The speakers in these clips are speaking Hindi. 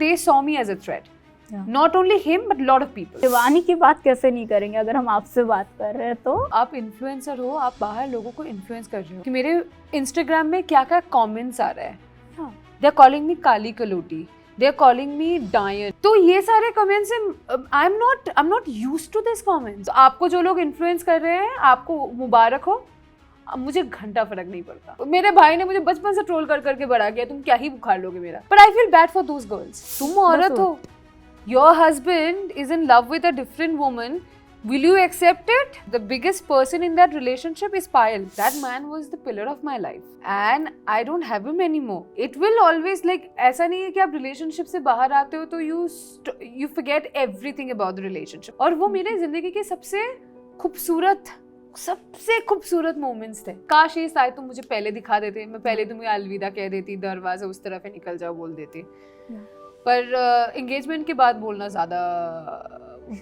they saw me as a threat. Not only him but lot of people. Shivani की बात कैसे नहीं करेंगे अगर हम आपसे बात कर रहे हैं तो? आप इन्फ्लुएंसर हो, आप बाहर लोगों को इन्फ्लुएंस कर रहे हो कि मेरे इंस्टाग्राम में क्या क्या कमेंट्स आ रहा है. They are calling me Kali कलोटी, they are calling me डायन. तो ये सारे comments I'm not used to this comments. आपको जो लोग इन्फ्लुएंस कर रहे हैं आपको मुबारक हो, मुझे घंटा फर्क नहीं पड़ता. मेरे भाई ने मुझे बचपन से ट्रोल कर करके बड़ा किया, तुम क्या ही बुखार लोगे मेरा. But I feel bad for those girls. तुम औरत हो, your husband is in love with a different woman, will you accept it? The biggest person in that relationship is Payal. That man was the pillar of my life and I don't have him anymore. It will always like, ऐसा नहीं है कि आप relationship से बाहर आते हो तो you forget everything about the relationship. और वो मेरे जिंदगी के सबसे खूबसूरत मोमेंट्स थे. काश ये शायद तुम मुझे पहले दिखा देते, मैं पहले तुम्हें अलविदा कह देती, दरवाजा उस तरफ है निकल जाओ बोल देती. पर एंगेजमेंट के बाद बोलना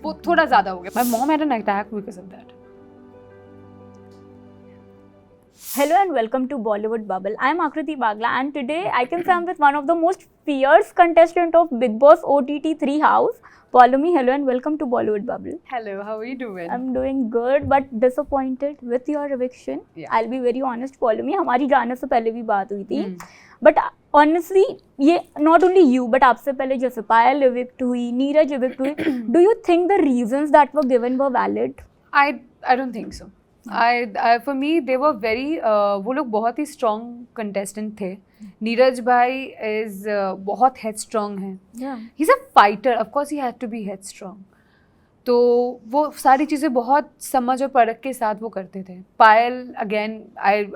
वो थोड़ा ज्यादा हो गया. My mom had an attack because of that. Hello and welcome to Bollywood Bubble. I am Akriti Bagla and today I can say I'm with one of the most fierce contestant of Big Boss OTT 3 house. Paulomi, hello and welcome to Bollywood Bubble. Hello, how are you doing? I'm doing good but disappointed with your eviction. Yeah. I'll be very honest, Paulomi, हमारी जाने से पहले भी बात हुई थी. But honestly, ये not only you but आपसे पहले जैसे पायल evict हुई, नीरज evict हुई, do you think the reasons that were given were valid? I don't think so. For me they were very वो लोग बहुत ही strong contestant थे. नीरज भाई is बहुत headstrong है. He's a fighter, of course he had to be headstrong. तो वो सारी चीज़ें बहुत समझ और परख के साथ वो करते थे. पायल again I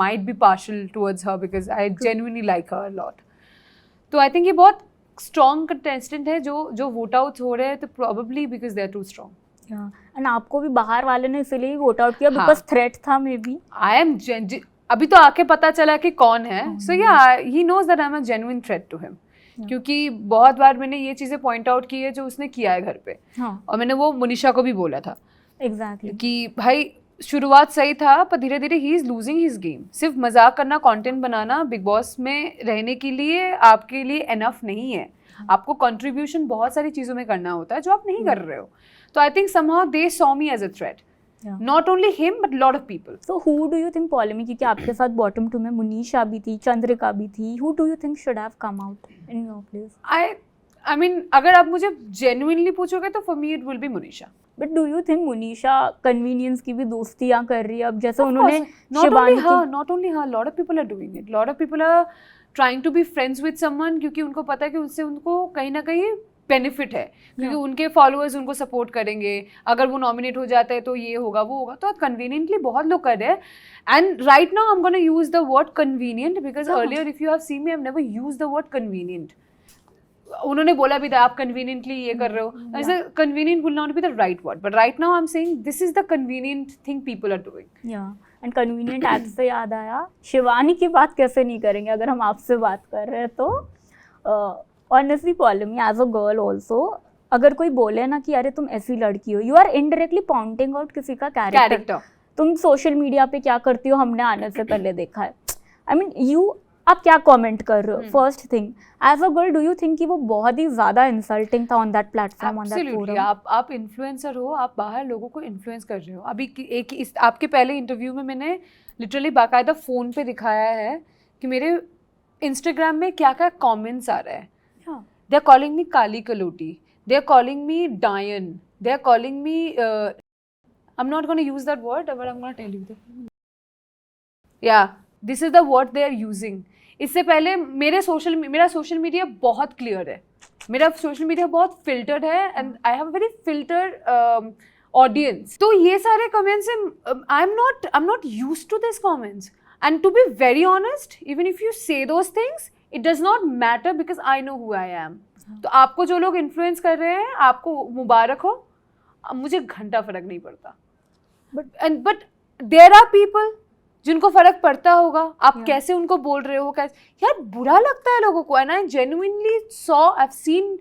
might be partial towards her because I genuinely like her a lot. तो I think ये बहुत strong contestant है जो vote out हो रहे हैं तो probably because they are too strong. And आपको भी बाहर वाले ने इसीलिए ही vote out किया because threat था maybe. अभी तो आके पता चला कि कौन है. So yeah, he knows that I'm a genuine threat to him. क्योंकि बहुत बार मैंने ये चीजें पॉइंट आउट की है जो उसने किया है घर पे. और मैंने वो मुनीशा को भी बोला था कि भाई शुरुआत सही था पर धीरे धीरे he is losing his game. सिर्फ मजाक करना, कंटेंट बनाना बिग बॉस में रहने के लिए आपके लिए एनफ नहीं है. आपको कंट्रीब्यूशन बहुत सारी चीजों में करना होता है जो आप नहीं कर रहे हो. तो I think somehow they saw me as a threat. Not only him but lot of people. So who do you think, Paulomi, क्योंकि आपके साथ bottom 2 में मुनीशा भी थी, चंद्रिका भी थी, who do you think should have come out in your place? I mean अगर आप मुझे genuinely पूछोगे तो for me it will be Munisha. But do you think Munisha convenience की भी दोस्तियाँ कर रही है अब जैसे उन्होंने शिवानी की? Not only her, lot of people are doing it. Lot of people are trying to be friends with someone क्योंकि उनको पता है कि उससे उनको कहीं ना कहीं बेनिफिट है क्योंकि उनके फॉलोअर्स उनको सपोर्ट करेंगे. अगर वो नॉमिनेट हो जाता है तो ये होगा वो होगा. तो कन्वीनियंटली बहुत लोग कर रहे हैं. And right now I am gonna use the word convenient because earlier if you have seen me I have never used the word convenient. उन्होंने बोला भी था आप कन्वीनियंटली ये कर रहे हो. ऐसे convenient will not be the right word but right now I am saying this is the convenient thing people are doing. And convenient app से याद आया, शिवानी की बात कैसे नहीं करेंगे अगर हम आपसे बात कर रहे हैं तो. Honestly, Paulomi, as a girl also, अगर कोई बोले ना कि अरे तुम ऐसी लड़की हो, you are indirectly pointing out किसी का कैरेक्टर. तुम सोशल मीडिया पे क्या करती हो हमने आने से पहले देखा है. I mean, आप क्या कमेंट कर रहे हो? First thing, as a girl do you think कि वो बहुत ही ज्यादा इंसल्टिंग था on that platform, on that forum? आप इन्फ्लुएंसर हो, आप बाहर लोगों को इन्फ्लुएंस कर रहे हो. अभी आपके पहले इंटरव्यू में मैंने लिटरली बाकायदा फोन पे दिखाया है कि मेरे इंस्टाग्राम में क्या क्या कमेंट्स आ रहे हैं. They are calling me Kali Kaloti. They are calling me Dayan. They are calling me. I'm not going to use that word, but I'm going to tell you. Yeah, this is the word they are using. इससे पहले मेरा सोशल मीडिया बहुत क्लियर है. मेरा सोशल मीडिया बहुत फिल्टर्ड है and I have very filtered audience. तो ये सारे comments I am not used to this comments. And to be very honest, even if you say those things it does not matter because I know who I am. तो आपको जो लोग इन्फ्लुएंस कर रहे हैं आपको मुबारक हो, मुझे घंटा फर्क नहीं पड़ता. But there are people जिनको फर्क पड़ता होगा. आप कैसे उनको बोल रहे हो, कैसे यार बुरा लगता है लोगों को. And I genuinely I've seen,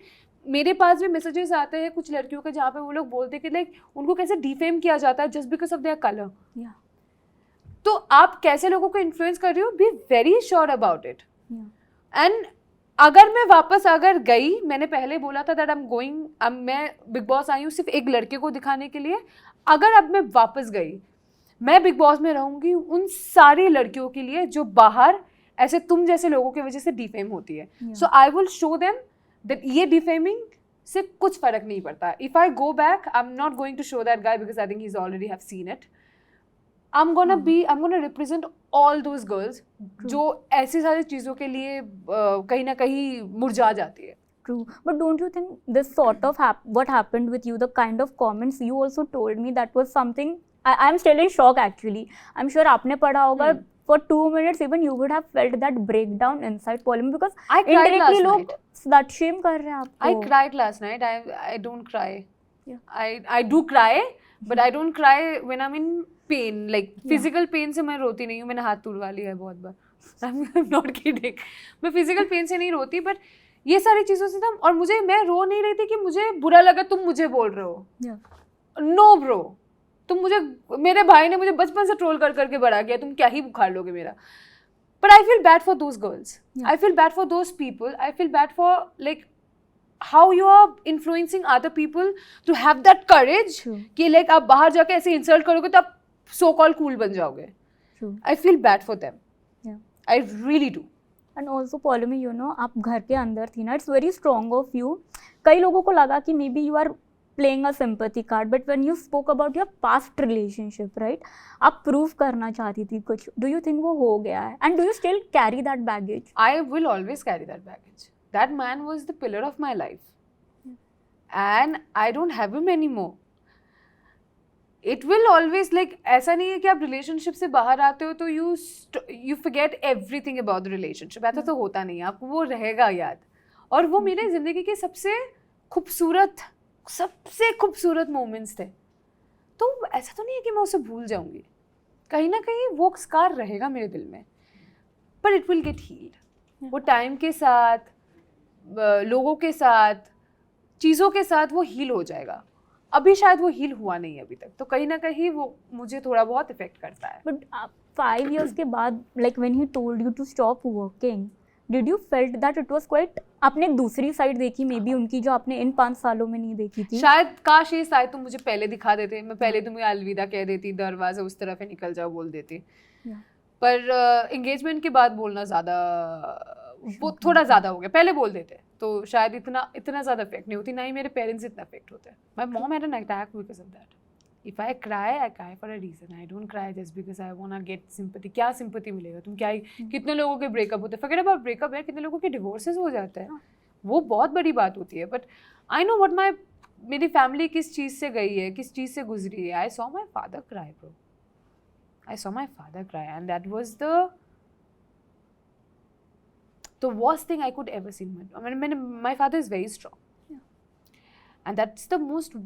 मेरे पास भी मैसेजेस आते हैं कुछ लड़कियों के जहाँ पे वो लोग बोलते हैं कि लाइक उनको कैसे डिफेम किया जाता है just because of their colour. तो आप कैसे लोगों को इन्फ्लुएंस कर रही हो, be very sure about it. And अगर मैं वापस अगर गई, मैंने पहले बोला था दैट आई एम गोइंग, अब मैं बिग बॉस आई हूँ सिर्फ एक लड़के को दिखाने के लिए, अगर अब मैं वापस गई, मैं बिग बॉस में रहूंगी उन सारी लड़कियों के लिए जो बाहर ऐसे तुम जैसे लोगों की वजह से डिफेम होती है. So I will show them that ये डिफेमिंग से कुछ फर्क नहीं पड़ता. If I go back, I am not going to show that guy because I think he is already have seen it. I'm gonna represent all those girls जो ऐसी सारी चीज़ों के लिए कहीं ना कहीं मुरझा जाती है. True, but don't you think this sort of what happened with you, the kind of comments you also told me, that was something I'm still in shock actually. I'm sure आपने पढ़ा होगा. For 2 minutes even you would have felt that breakdown inside Polymer because I cried indirectly last लोग night. slut shame कर रहे हैं आपको. I cried last night. I don't cry. Yeah. I do cry, but I don't cry when I'm in pain. Like physical pain से मैं रोती नहीं हूँ. मैंने हाथ तुड़वा लिया है बहुत बार. I'm not kidding. मैं physical pain से नहीं रोती, but ये सारी चीज़ों से था. और मैं रो नहीं रही थी कि मुझे बुरा लगा तुम मुझे बोल रहे हो. No bro. मेरे भाई ने मुझे बचपन से ट्रोल कर करके बड़ा किया, तुम क्या ही बुखार लोगे मेरा. But I feel bad for those girls. I feel bad for those people. I feel bad for like how you are influencing other people to have that courage कि like आप बाहर जाके ऐसे इंसल्ट करोगे तो आप so called cool बन जाओगे. I feel bad for them. I really do. And also Polymer, you know, आप घर के अंदर थी ना, it's very strong of you. कई लोगों को लगा कि maybe you are playing a sympathy card, but when you spoke about your past relationship, right, आप prove करना चाहती थी कुछ. Do you think वो हो गया है? And do you still carry that baggage? I will always carry that baggage. That man was the pillar of my life. And I don't have him anymore. It will always like ऐसा नहीं है कि आप relationship से बाहर आते हो तो you forget everything about the relationship. ऐसा तो होता नहीं है, आपको वो रहेगा याद. और वो मेरे ज़िंदगी के सबसे खूबसूरत मोमेंट्स थे. तो ऐसा तो नहीं है कि मैं उसे भूल जाऊंगी. कहीं ना कहीं वो स्कार रहेगा मेरे दिल में. But it will get heeled. वो टाइम के साथ, लोगों के साथ, चीज़ों के साथ वो हील हो जाएगा. अभी शायद वो हील हुआ नहीं है अभी तक, तो कहीं ना कहीं वो मुझे थोड़ा बहुत इफेक्ट करता है. बट 5 years के बाद, like when he told you to stop working, did you felt that it was quite, आपने एक दूसरी साइड देखी मे बी उनकी जो आपने इन 5 सालों में नहीं देखी थी? शायद काश ये साइड तुम मुझे पहले दिखा देते, मैं पहले तुम्हें अलविदा कह देती, दरवाजा उस तरफ है निकल जाओ बोल देती. पर एंगेजमेंट के बाद बोलना ज़्यादा, वो थोड़ा ज़्यादा हो गया. पहले बोल देते तो शायद इतना ज़्यादा इफेक्ट नहीं होती, ना ही मेरे पेरेंट्स इतना इफेक्ट होता है. My mom had an attack because of that. If I cry for a reason. I don't cry just because I wanna get sympathy. क्या sympathy मिलेगा? तुम क्या ही, कितने लोगों के ब्रेकअप होते हैं, forget about breakup है, कितने लोगों के divorces हो जाते हैं, वो बहुत बड़ी बात होती है. But I know what मेरी फैमिली किस चीज़ से गई है, किस चीज़ से गुजरी है. I saw my father cry, bro. I saw my father cry, and that was the worst thing I could ever see. My father is very strong, and that's the most.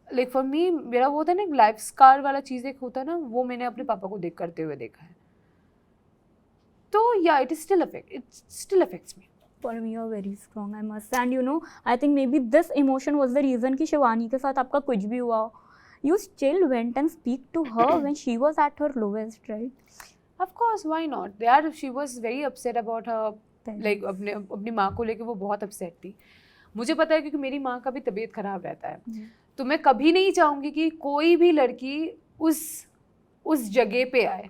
Like for me, मेरा वो होता है ना लाइफ स्कार वाला चीज़ एक होता है ना, वो मैंने अपने पापा को करते हुए देखा है. तो या it still affects me. Polymer, you are very strong, I must say. And you know, I think maybe this emotion was the reason कि शिवानी के साथ आपका कुछ भी हुआ, you still went and speak to her when she was at her lowest, right? Of course, why not? Yaar, she was very upset about her, like अपनी माँ को लेके वो बहुत अपसेट थी. मुझे पता है क्योंकि मेरी माँ का भी तबीयत खराब रहता है. तो मैं कभी नहीं चाहूँगी कि कोई भी लड़की उस जगह पे आए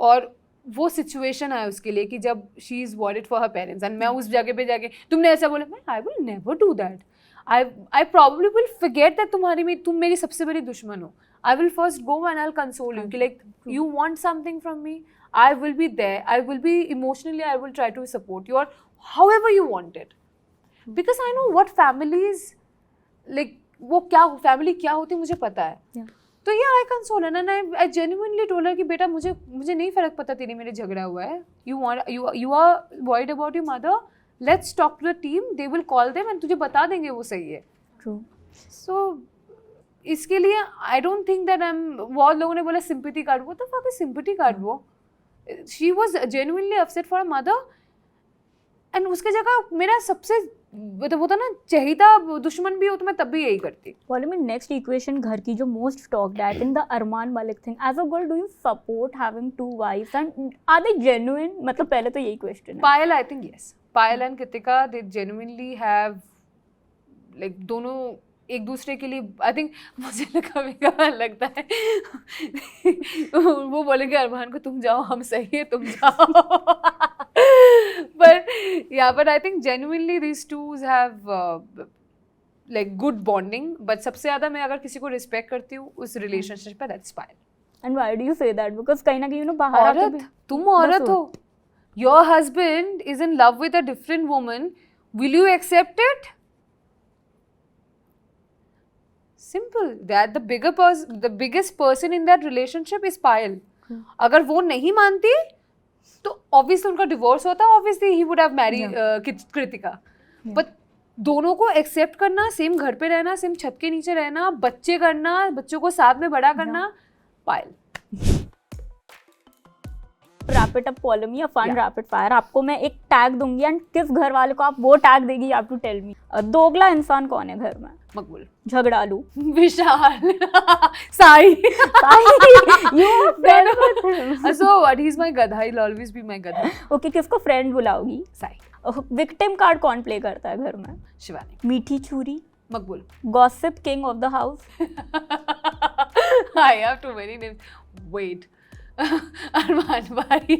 और वो सिचुएशन आए उसके लिए कि जब she is worried for her parents, and मैं उस जगह पे जाके तुमने ऐसा बोला, मैं I will never do that. I probably will forget that तुम मेरी सबसे बड़ी दुश्मन हो. I will first go and I will console you कि like you want something from me, I will be there, I will be emotionally, I will try to support you और however you want it. Because I know what families like, वो क्या फैमिली क्या होती मुझे पता है. तो ये I console and I genuinely told her कि बेटा मुझे नहीं फर्क पता तेरी मेरे झगड़ा हुआ है. You are worried about your mother, let's talk to the team, they will call them and तुझे बता देंगे वो सही है. सो इसके लिए I don't think that I am, बहुत लोगों ने बोला सिंपैथी कार्ड, वो तो फक सिंपैथी कार्ड. वो she was genuinely upset for mother, and उसके जगह मेरा सबसे मतलब होता ना चहेता दुश्मन भी हो तो मैं तब भी यही करती. Polymer, नेक्स्ट इक्वेशन घर की जो मोस्ट टॉक्ड है, I think the Armaan Malik thing. As a girl, do you support having 2 wives and are they genuine? मतलब पहले तो यही क्वेश्चन है. Payal, I think yes. Payal and Kritika they genuinely have like दोनों एक दूसरे के लिए आई थिंक मुझे कभी कभार लगता है वो बोलेंगे अरमान को तुम जाओ हम सही है तुम जाओ but I think genuinely these two have like good bonding but सबसे ज़्यादा मैं अगर किसी को रिस्पेक्ट करती हूँ उस रिलेशनशिप पे that's Payal. And why do you say that? Because कहीं ना कहीं बाहर आके औरत तुम औरत हो, your husband is in love with a different woman, will you accept it? Simple. That the biggest person in that relationship is Payal. अगर वो नहीं मानती तो obviously उनका divorce होता, obviously he would have married Kritika. But दोनों को एक्सेप्ट करना, सेम घर पे रहना, सेम छत के नीचे रहना, बच्चे करना, बच्चों को साथ में बड़ा करना, पायल. रैपिड अप पॉलमी या फन रैपिड फायर. आपको मैं एक टैग दूंगी एंड किस घर वाले को आप वो टैग देगी, you have to tell me. दोगला इंसान कौन है घर में? मकबूल. झगड़ालू. Vishal. Sai. So what? He's my gadha. He'll always be my gadha. Okay, किसको फ्रेंड बुलाओगी? साई. विक्टिम कार्ड कौन प्ले करता है घर में? शिवानी. मीठी छुरी. मकबूल. Gossip king of the house. I have too many names. Wait. Arman Bhai.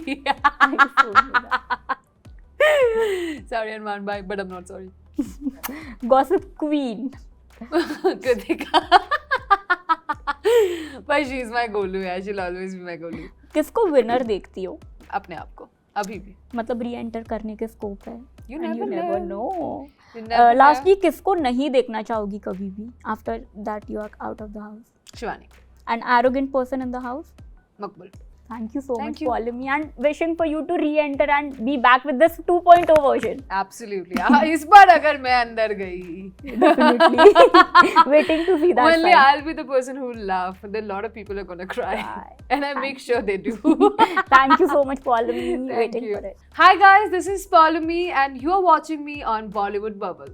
Sorry Arman Bhai, but I'm not sorry. Gossip queen. Kritika. But she's my Golu, yeah. She'll always be my Golu. किसको विनर देखती हो? अपने आप को अभी भी. मतलब री एंटर करने के स्कोप है. You never know. लास्टली किसको नहीं देखना चाहोगी कभी भी? After that you are out of the house. Shivani. An arrogant person in the house. Maqbool. Thank you so Thank much you. Pallami, and wishing for you to re-enter and be back with this 2.0 version. Absolutely. इस बार अगर मैं अंदर गई. Definitely. Waiting to see that. Only side. I'll be the person who will laugh. Then a lot of people are gonna cry. And I make sure they do. Thank you so much Pallami. Thank Waiting you. for it. Hi guys, this is Pallami and you are watching me on Bollywood Bubble.